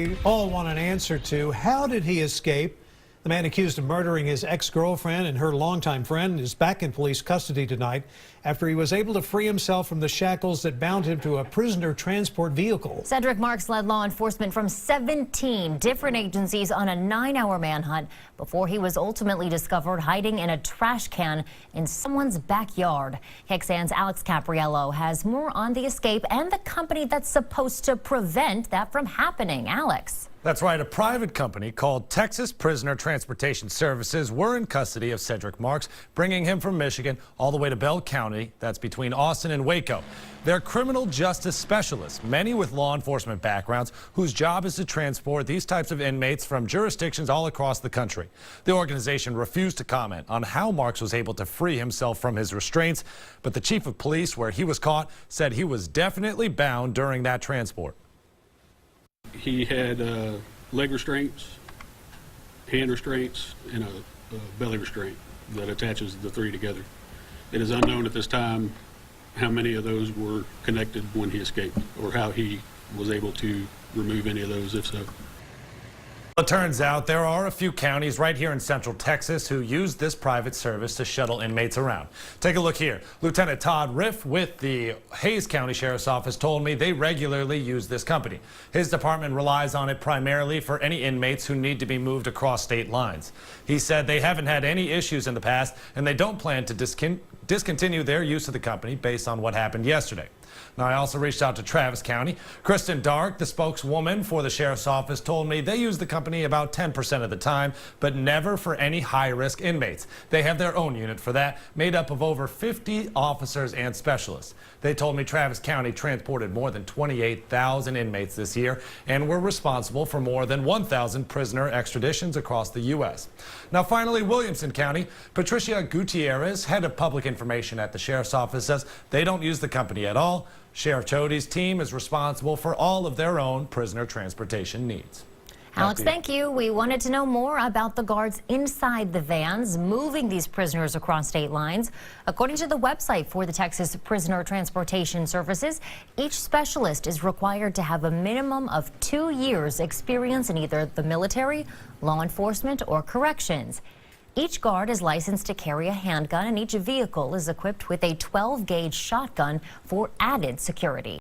we all want an answer to. How did he escape? The man accused of murdering his ex-girlfriend and her longtime friend is back in police custody tonight after he was able to free himself from the shackles that bound him to a prisoner transport vehicle. Cedric Marks led law enforcement from 17 different agencies on a 9-hour manhunt before he was ultimately discovered hiding in a trash can in someone's backyard. KXAN's Alex Capriello has more on the escape and the company that's supposed to prevent that from happening. Alex. That's right. A private company called Texas Prisoner Transportation Services were in custody of Cedric Marks, bringing him from Michigan all the way to Bell County. That's between Austin and Waco. They're criminal justice specialists, many with law enforcement backgrounds, whose job is to transport these types of inmates from jurisdictions all across the country. The organization refused to comment on how Marks was able to free himself from his restraints, but the chief of police, where he was caught, said he was definitely bound during that transport. He had leg restraints, hand restraints, and a belly restraint that attaches the three together. It is unknown at this time how many of those were connected when he escaped, or how he was able to remove any of those, if so. It turns out there are a few counties right here in central Texas who use this private service to shuttle inmates around. Take a look here. Lieutenant Todd Riff with the Hays County Sheriff's Office told me they regularly use this company. His department relies on it primarily for any inmates who need to be moved across state lines. He said they haven't had any issues in the past and they don't plan to discontinue their use of the company based on what happened yesterday. Now, I also reached out to Travis County. Kristen Dark, the spokeswoman for the Sheriff's Office, told me they use the company about 10% of the time, but never for any high-risk inmates. They have their own unit for that, made up of over 50 officers and specialists. They told me Travis County transported more than 28,000 inmates this year and were responsible for more than 1,000 prisoner extraditions across the U.S. Now, finally, Williamson County. Patricia Gutierrez, head of public information at the Sheriff's Office, says they don't use the company at all. Sheriff Chody's team is responsible for all of their own prisoner transportation needs. Alex, thank you. We wanted to know more about the guards inside the vans moving these prisoners across state lines. According to the website for the Texas Prisoner Transportation Services, each specialist is required to have a minimum of 2 years experience in either the military, law enforcement, or corrections. Each guard is licensed to carry a handgun, and each vehicle is equipped with a 12-gauge shotgun for added security.